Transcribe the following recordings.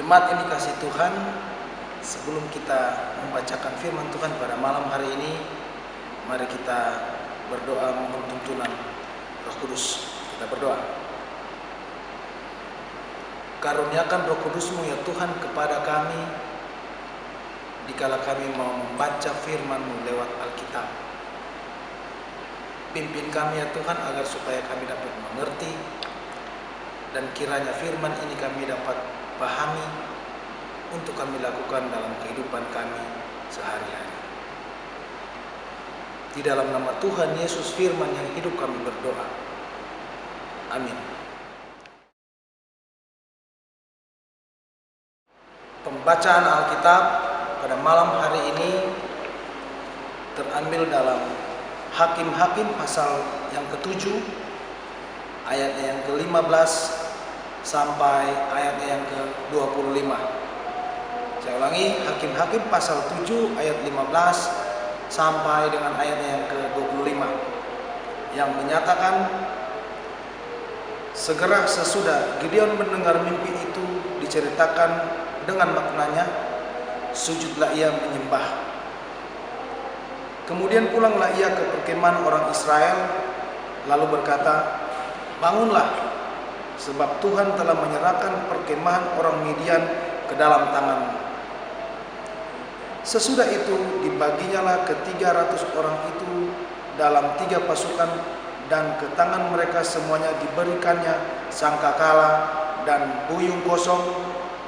Jemaat ini kasih Tuhan, sebelum kita membacakan firman Tuhan pada malam hari ini, mari kita berdoa mohon tuntunan Roh Kudus. Kita berdoa. Karuniakan Roh Kudus-Mu ya Tuhan kepada kami, dikala kami mau membaca firman-Mu lewat Alkitab. Pimpin kami ya Tuhan agar supaya kami dapat mengerti, dan kiranya firman ini kami dapat pahami untuk kami lakukan dalam kehidupan kami sehari-hari. Di dalam nama Tuhan Yesus firman yang hidup kami berdoa. Amin. Pembacaan Alkitab pada malam hari ini terambil dalam Hakim-Hakim pasal yang ke-7 ayatnya yang ke-15 sampai ayatnya yang ke-25. Saya ulangi, Hakim-Hakim pasal 7 ayat 15 sampai dengan ayatnya yang ke-25 yang menyatakan, segera sesudah Gideon mendengar mimpi itu diceritakan dengan maknanya, sujudlah ia menyembah. Kemudian pulanglah ia ke perkemahan orang Israel, lalu berkata, bangunlah, sebab Tuhan telah menyerahkan perkemahan orang Midian ke dalam tanganmu. Sesudah itu dibaginyalah ke 300 orang itu dalam 3 pasukan, dan ke tangan mereka semuanya diberikannya sangkakala dan buyung kosong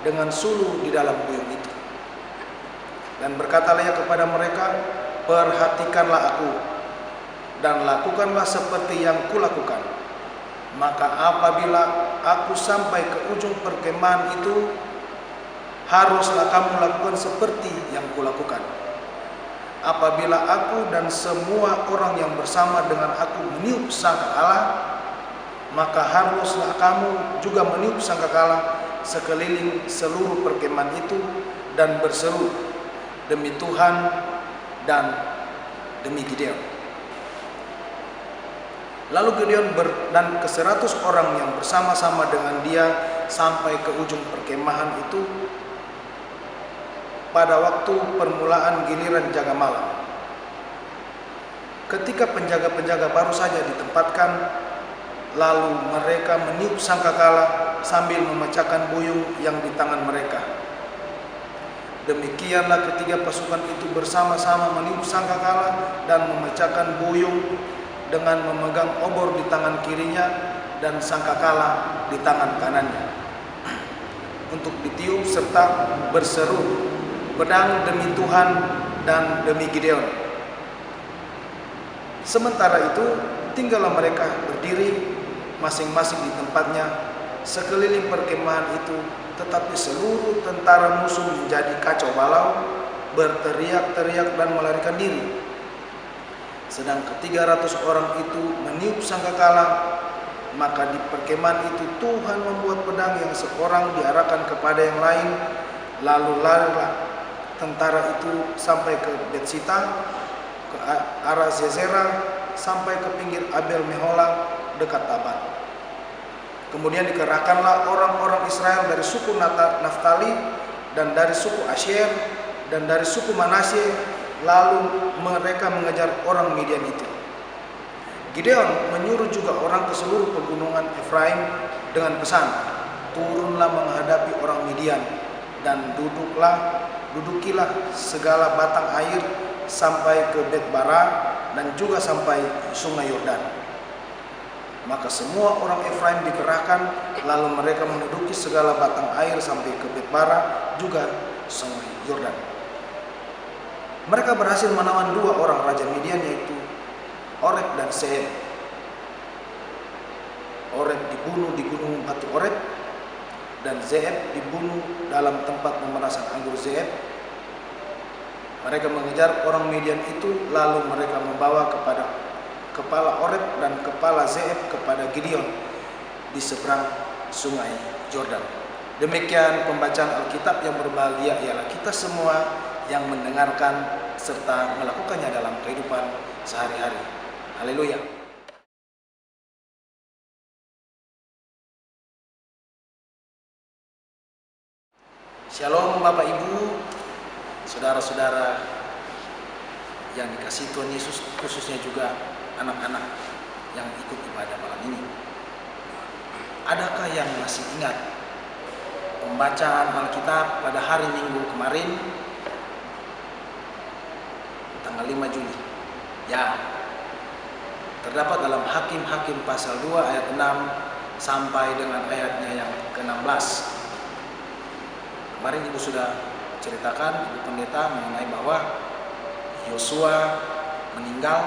dengan suluh di dalam buyung itu. Dan berkatalah ia kepada mereka, perhatikanlah aku dan lakukanlah seperti yang kulakukan. Maka apabila aku sampai ke ujung perkemahan itu, haruslah kamu lakukan seperti yang kulakukan. Apabila aku dan semua orang yang bersama dengan aku meniup sangkakala, maka haruslah kamu juga meniup sangkakala sekeliling seluruh perkemahan itu dan berseru, demi Tuhan dan demi Gideon. Lalu Gideon dan ke-100 orang yang bersama-sama dengan dia sampai ke ujung perkemahan itu pada waktu permulaan giliran jaga malam. Ketika penjaga-penjaga baru saja ditempatkan, lalu mereka meniup sangkakala sambil memecahkan buyung yang di tangan mereka. Demikianlah ketiga pasukan itu bersama-sama meniup sangkakala dan memecahkan buyung dengan memegang obor di tangan kirinya dan sangkakala di tangan kanannya untuk ditiup serta berseru, pedang demi Tuhan dan demi Gideon. Sementara itu tinggallah mereka berdiri masing-masing di tempatnya sekeliling perkemahan itu, tetapi seluruh tentara musuh menjadi kacau balau, berteriak-teriak dan melarikan diri. Sedang ke-300 orang itu meniup sangkakala, maka di perkemahan itu Tuhan membuat pedang yang seorang diarahkan kepada yang lain, lalu larilah tentara itu sampai ke Betsita, ke arah Zezera, sampai ke pinggir Abel Mehola dekat Tabat. Kemudian dikerahkanlah orang-orang Israel dari suku Naftali dan dari suku Asyer dan dari suku Manasye, lalu mereka mengejar orang Midian itu. Gideon menyuruh juga orang ke seluruh pegunungan Efraim dengan pesan, turunlah menghadapi orang Midian dan dudukilah segala batang air sampai ke Bet-bara dan juga sampai sungai Yordan. Maka semua orang Efraim dikerahkan, lalu mereka menduduki segala batang air sampai ke Bet-bara juga sungai Yordan. Mereka berhasil menawan 2 orang raja Midian, yaitu Oreb dan Zeeb. Oreb dibunuh di gunung batu Oreb, dan Zeeb dibunuh dalam tempat pemerasan anggur Zeeb. Mereka mengejar orang Midian itu, lalu mereka membawa kepada kepala Oreb dan kepala Zeeb kepada Gideon di seberang sungai Yordan. Demikian pembacaan Alkitab yang berbahagia ialah kita semua yang mendengarkan serta melakukannya dalam kehidupan sehari-hari. Haleluya. Shalom Bapak Ibu, saudara-saudara yang dikasihi Tuhan Yesus, khususnya juga anak-anak yang ikut ibadah malam ini. Adakah yang masih ingat pembacaan Alkitab pada hari Minggu kemarin, tanggal 5 Juli? Ya, terdapat dalam Hakim-Hakim pasal 2 ayat 6 sampai dengan ayatnya yang ke-16. Kemarin Ibu sudah ceritakan, Ibu Pendeta, mengenai bahwa Yosua meninggal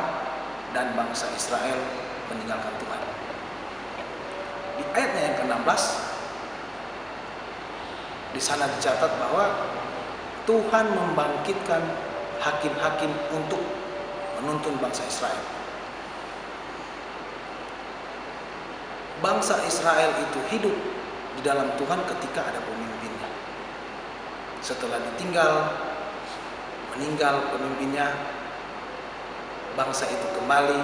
dan bangsa Israel meninggalkan Tuhan. Di ayatnya yang ke-16, di sana dicatat bahwa Tuhan membangkitkan hakim-hakim untuk menuntun bangsa Israel. Bangsa Israel itu hidup di dalam Tuhan ketika ada pemimpinnya. Setelah meninggal pemimpinnya, bangsa itu kembali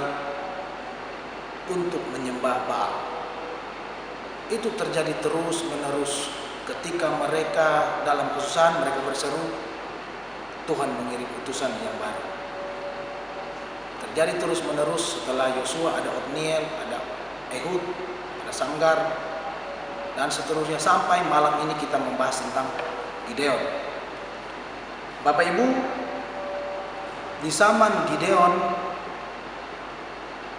untuk menyembah Baal. Itu terjadi terus menerus. Ketika mereka dalam kesusahan, mereka berseru, Tuhan mengirim utusan yang baru. Terjadi terus menerus. Setelah Yosua ada Otniel, ada Ehud, ada Sanggar, dan seterusnya sampai malam ini kita membahas tentang Gideon. Bapak Ibu, di zaman Gideon,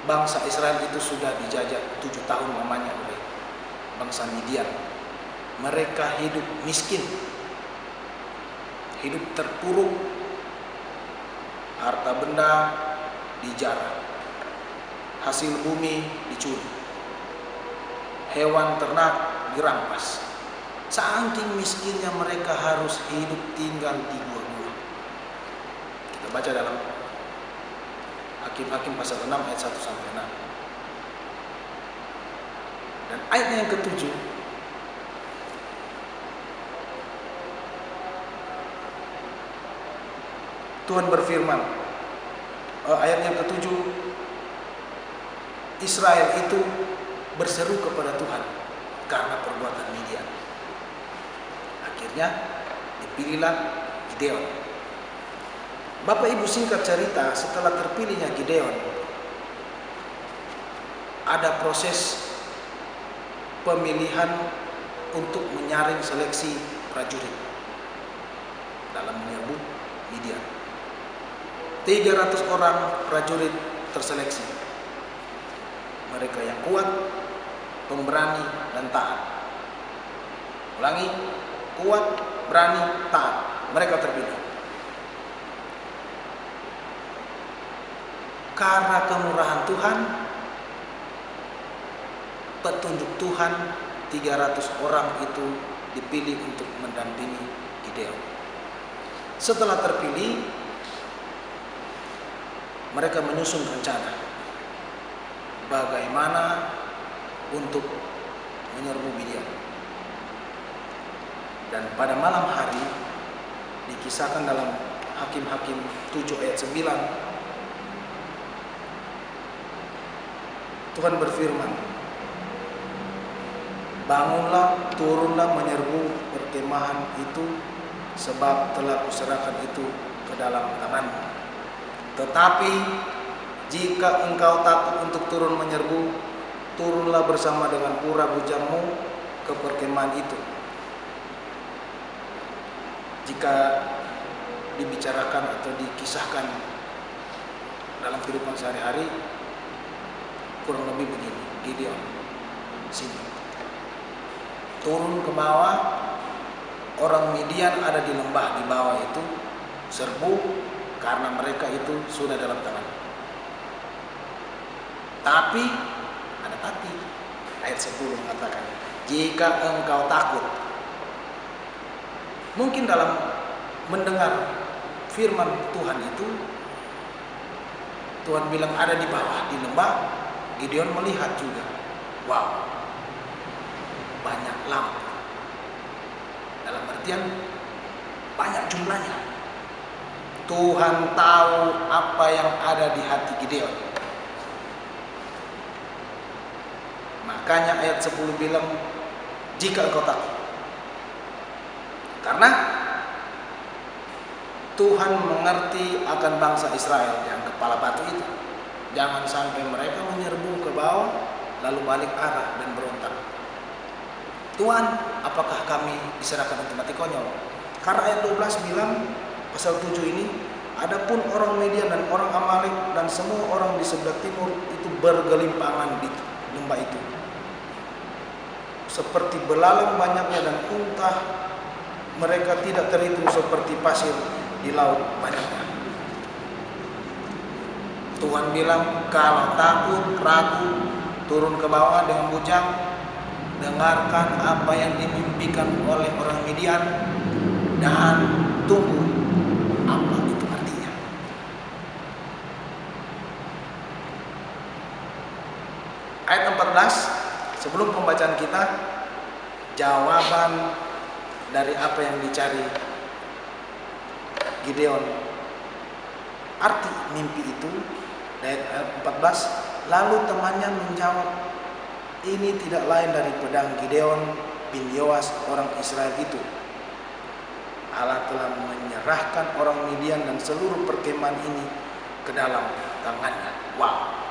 bangsa Israel itu sudah dijajah 7 tahun lamanya oleh bangsa Midian. Mereka hidup miskin, hidup terpuruk, harta benda dijarah, hasil bumi dicuri, hewan ternak dirampas. Saking miskinnya mereka harus hidup tinggal di gua-gua. Kita baca dalam Hakim-Hakim pasal 6 ayat 1 sampai 6. Dan ayatnya yang ke-7, Tuhan berfirman, ayat yang ke-7, Israel itu berseru kepada Tuhan karena perbuatan Midian. Akhirnya dipilihlah Gideon. Bapak Ibu, singkat cerita, setelah terpilihnya Gideon, ada proses pemilihan untuk menyaring seleksi prajurit dalam menyerbu Midian. 300 orang prajurit terseleksi. Mereka yang kuat, pemberani, dan taat. Ulangi, kuat, berani, taat. Mereka terpilih. Karena kemurahan Tuhan, petunjuk Tuhan, 300 orang itu dipilih untuk mendampingi Gideon. Setelah terpilih, mereka menyusun rencana bagaimana untuk menyerbu Midian. Dan pada malam hari, dikisahkan dalam Hakim-Hakim 7 ayat 9, Tuhan berfirman, bangunlah, turunlah menyerbu perkemahan itu, sebab telah kuserahkan itu ke dalam tanganmu. Tetapi jika engkau takut untuk turun menyerbu, turunlah bersama dengan pura bujangmu ke perkemahan itu. Jika dibicarakan atau dikisahkan dalam kehidupan sehari-hari, kurang lebih begini. Gideon sini turun ke bawah, orang Midian ada di lembah di bawah itu, serbu karena mereka itu sudah dalam tangan. Tapi ada tapi, ayat 10 mengatakan, jika engkau takut. Mungkin dalam mendengar firman Tuhan itu, Tuhan bilang ada di bawah, di lembah. Gideon melihat juga, wow, banyak lampu. Dalam artian banyak jumlahnya. Tuhan tahu apa yang ada di hati Gideon. Makanya ayat 10 bilang, jika engkau takut. Karena Tuhan mengerti akan bangsa Israel yang kepala batu itu. Jangan sampai mereka menyerbu ke bawah lalu balik arah dan berontak. Tuhan, apakah kami diserahkan untuk mati konyol? Karena ayat 12 bilang, pasal 7 ini, adapun orang Midian dan orang Amalek dan semua orang di sebelah timur itu bergelimpangan di lembah itu, seperti belalang banyaknya dan unta mereka tidak terhitung seperti pasir di laut banyaknya. Tuhan bilang, kalau takut, ragu, turun ke bawah dengan bujang, dengarkan apa yang dimimpikan oleh orang Midian dan tunggu apa itu artinya. Ayat 14, sebelum pembacaan kita, jawaban dari apa yang dicari Gideon. Arti mimpi itu, ayat 14, lalu temannya menjawab, ini tidak lain dari pedang Gideon bin Yoas orang Israel itu. Allah telah menyerahkan orang Midian dan seluruh perkemahan ini ke dalam tangannya. Wow.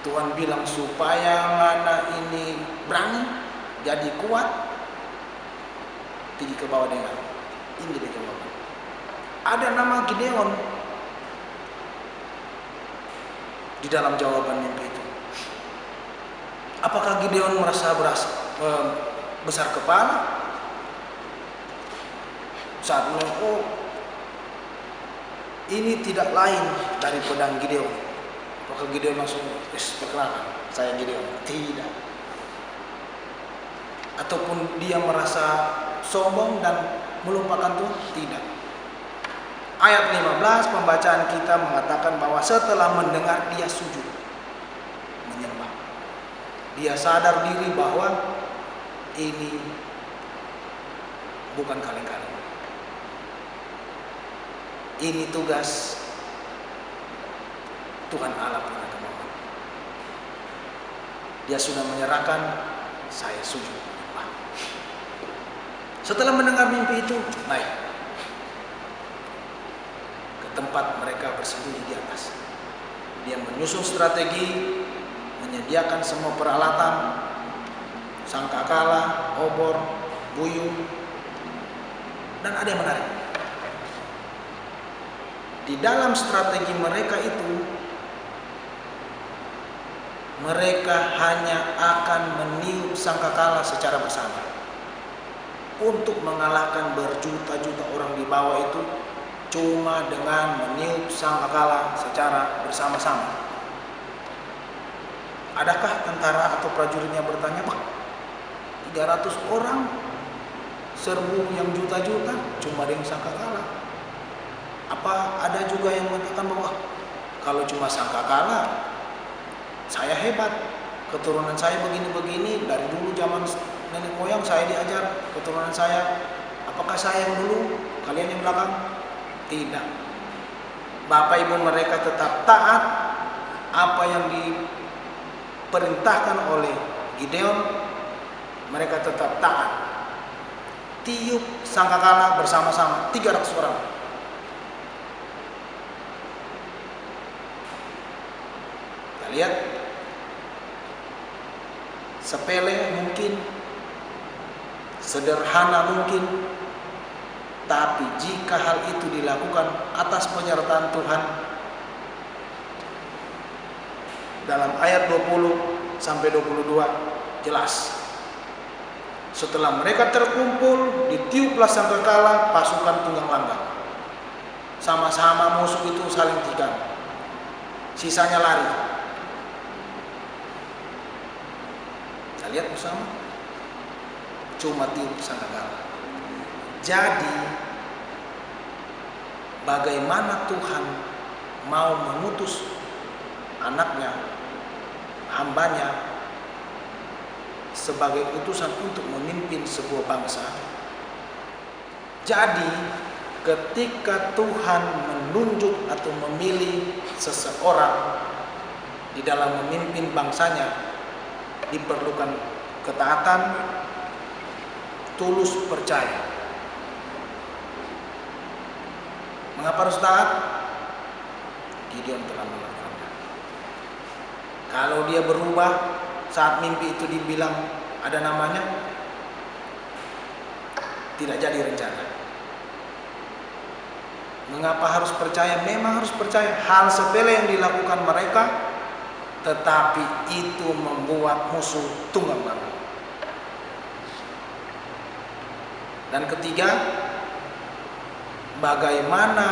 Tuhan bilang supaya anak ini berani, jadi kuat, tinggi ke bawah dengar. Ini dia jawaban. Ada nama Gideon di dalam jawaban mimpi itu. Apakah Gideon merasa besar kepala saat melihat, ini tidak lain dari pedang Gideon? Apakah Gideon langsung perkenalkan, saya Gideon? Tidak. Ataupun dia merasa sombong dan melupakan Tuhan? Tidak. Ayat 15 pembacaan kita mengatakan bahwa setelah mendengar dia sujud menyembah. Dia sadar diri bahwa ini bukan kaleng-kaleng. Ini tugas Tuhan Allah pada Muhammad. Dia sudah menyerahkan, saya sujud menyembah. Setelah mendengar mimpi itu, naik tempat mereka bersembunyi di atas. Dia menyusun strategi, menyediakan semua peralatan, sangkakala, obor, buyung, dan ada yang menarik. Di dalam strategi mereka itu, mereka hanya akan meniup sangkakala secara bersama. Untuk mengalahkan berjuta-juta orang di bawah itu, cuma dengan meniup sangkakala secara bersama-sama. Adakah tentara atau prajuritnya bertanya, Pak, 300 orang serbu yang juta-juta cuma dengan sangkakala? Apa ada juga yang mengatakan bahwa kalau cuma sangkakala, saya hebat, keturunan saya begini-begini, dari dulu zaman nenek moyang saya diajar keturunan saya. Apakah saya yang dulu, kalian yang belakang? Tidak. Bapak ibu mereka tetap taat apa yang diperintahkan oleh Gideon. Mereka tetap taat. Tiup sangkakala bersama-sama 300 orang. Kita lihat, sepele mungkin, sederhana mungkin, tapi jika hal itu dilakukan atas penyertaan Tuhan, dalam ayat 20 sampai 22 jelas. Setelah mereka terkumpul, ditiuplah sangkakala pasukan tunggang langgang. Sama-sama musuh itu saling tikam. Sisanya lari. Kita lihat bersama. Cuma tiup sangkakala. Jadi, bagaimana Tuhan mau mengutus anaknya, hambanya, sebagai utusan untuk memimpin sebuah bangsa? Jadi, ketika Tuhan menunjuk atau memilih seseorang di dalam memimpin bangsanya, diperlukan ketaatan, tulus percaya. Mengapa harus taat? Gideon telah melakukannya. Kalau dia berubah saat mimpi itu dibilang ada namanya, tidak jadi rencana. Mengapa harus percaya? Memang harus percaya. Hal sepele yang dilakukan mereka, tetapi itu membuat musuh tunggang langgang. Dan ketiga, bagaimana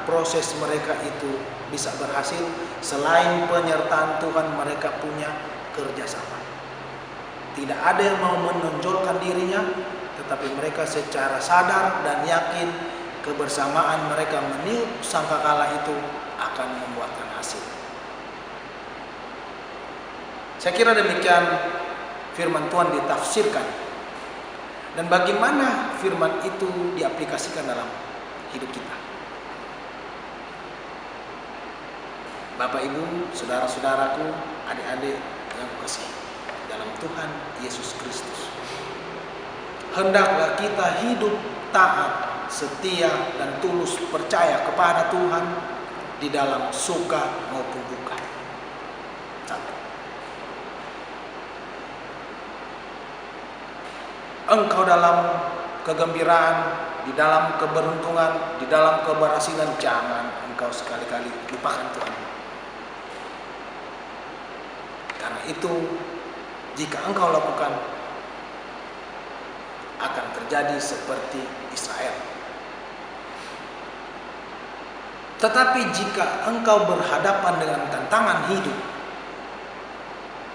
proses mereka itu bisa berhasil selain penyertaan Tuhan, mereka punya kerjasama. Tidak ada yang mau menonjolkan dirinya, tetapi mereka secara sadar dan yakin kebersamaan mereka meniup sangkakala itu akan membuahkan hasil. Saya kira demikian firman Tuhan ditafsirkan. Dan bagaimana firman itu diaplikasikan dalam hidup kita. Bapak Ibu, saudara-saudaraku, adik-adik yang kukasihi dalam Tuhan Yesus Kristus. Hendaklah kita hidup taat, setia, dan tulus percaya kepada Tuhan di dalam suka maupun duka. Satu. Engkau dalam kegembiraan, di dalam keberuntungan, di dalam keberhasilan, jangan engkau sekali-kali lupakan Tuhan. Karena itu, jika engkau lakukan, akan terjadi seperti Israel. Tetapi jika engkau berhadapan dengan tantangan hidup,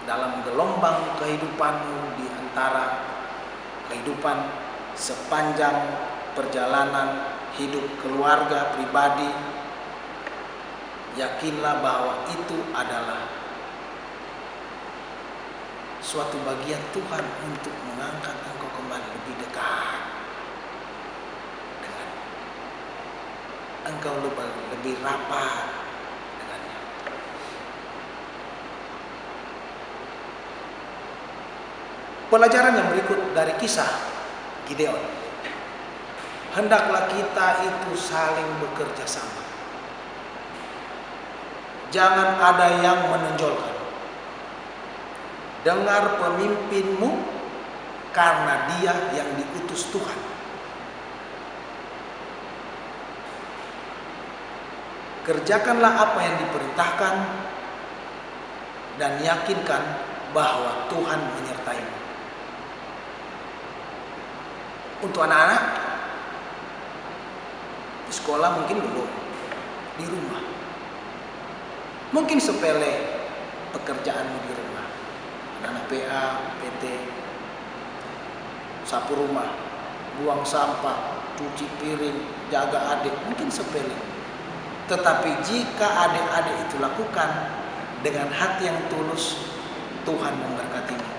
dalam gelombang kehidupanmu di antara kehidupan sepanjang perjalanan hidup keluarga pribadi, yakinlah bahwa itu adalah suatu bagian Tuhan untuk mengangkat engkau kembali lebih dekat dengan engkau, lebih rapat dengannya. Pelajaran yang berikut dari kisah Gideon. Hendaklah kita itu saling bekerja sama. Jangan ada yang menonjolkan. Dengar pemimpinmu karena dia yang diutus Tuhan. Kerjakanlah apa yang diperintahkan dan yakinkan bahwa Tuhan menyertaimu. Untuk anak-anak di sekolah mungkin belum, di rumah mungkin sepele pekerjaanmu di rumah, anak PA, PT, sapu rumah, buang sampah, cuci piring, jaga adik, mungkin sepele. Tetapi jika adik-adik itu lakukan dengan hati yang tulus, Tuhan memberkatimu.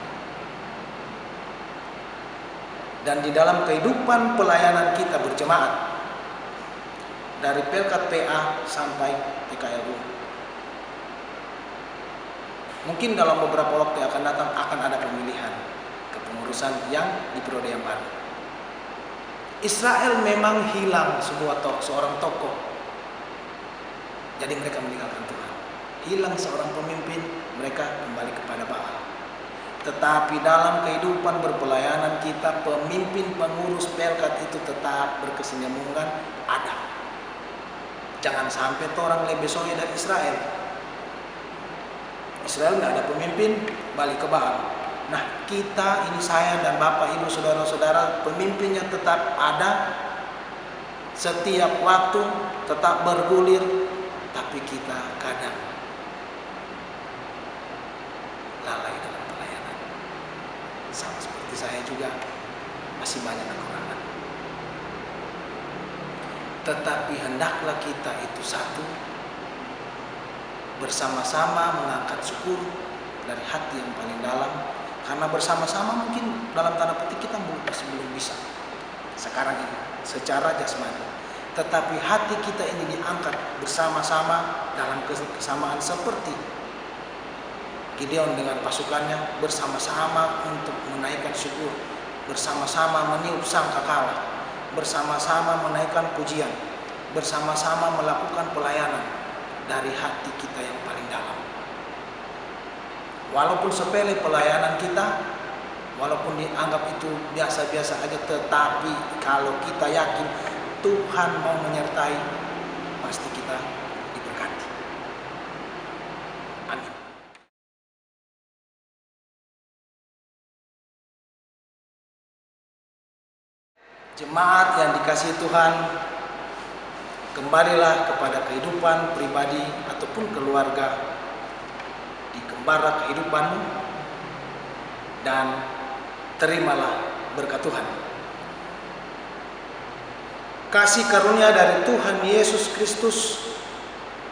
Dan di dalam kehidupan pelayanan kita berjemaat, dari Pelkat PA sampai PKLU, mungkin dalam beberapa waktu yang akan datang akan ada pemilihan kepengurusan yang di periode yang baru. Israel memang hilang seorang tokoh, jadi mereka meninggalkan Tuhan. Hilang seorang pemimpin, mereka kembali kepada Baal. Tetapi dalam kehidupan berpelayanan kita, pemimpin pengurus Pelkat itu tetap berkesinambungan ada. Jangan sampai orang lebih soya dari Israel. Israel nggak ada pemimpin, balik ke Baal. Nah, kita ini, saya dan Bapak Ibu saudara-saudara, pemimpinnya tetap ada, setiap waktu tetap bergulir, tapi kita kadang lalai dalam pelayanan. Sama seperti saya juga, masih banyak kekurangan. Tetapi hendaklah kita itu satu, bersama-sama mengangkat syukur dari hati yang paling dalam. Karena bersama-sama mungkin dalam tanda petik kita masih belum bisa sekarang ini secara jasmani. Tetapi hati kita ini diangkat bersama-sama dalam kesamaan seperti Gideon dengan pasukannya, bersama-sama untuk menaikkan syukur bersama-sama meniup sangkakala, bersama-sama menaikkan pujian, bersama-sama melakukan pelayanan dari hati kita yang paling dalam. Walaupun sepele pelayanan kita, walaupun dianggap itu biasa-biasa aja, tetapi kalau kita yakin Tuhan mau menyertai, pasti kita diberkati. Amin. Jemaat yang dikasihi Tuhan, kembalilah kepada kehidupan pribadi ataupun keluarga, dikembara kehidupanmu, dan terimalah berkat Tuhan. Kasih karunia dari Tuhan Yesus Kristus,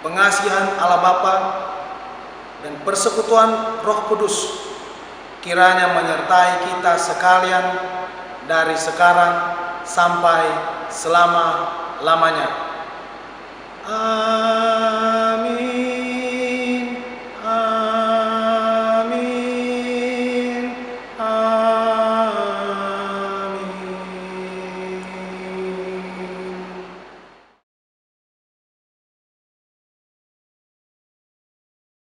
pengasihan Allah Bapa, dan persekutuan Roh Kudus kiranya menyertai kita sekalian dari sekarang sampai selama-lamanya. Amin.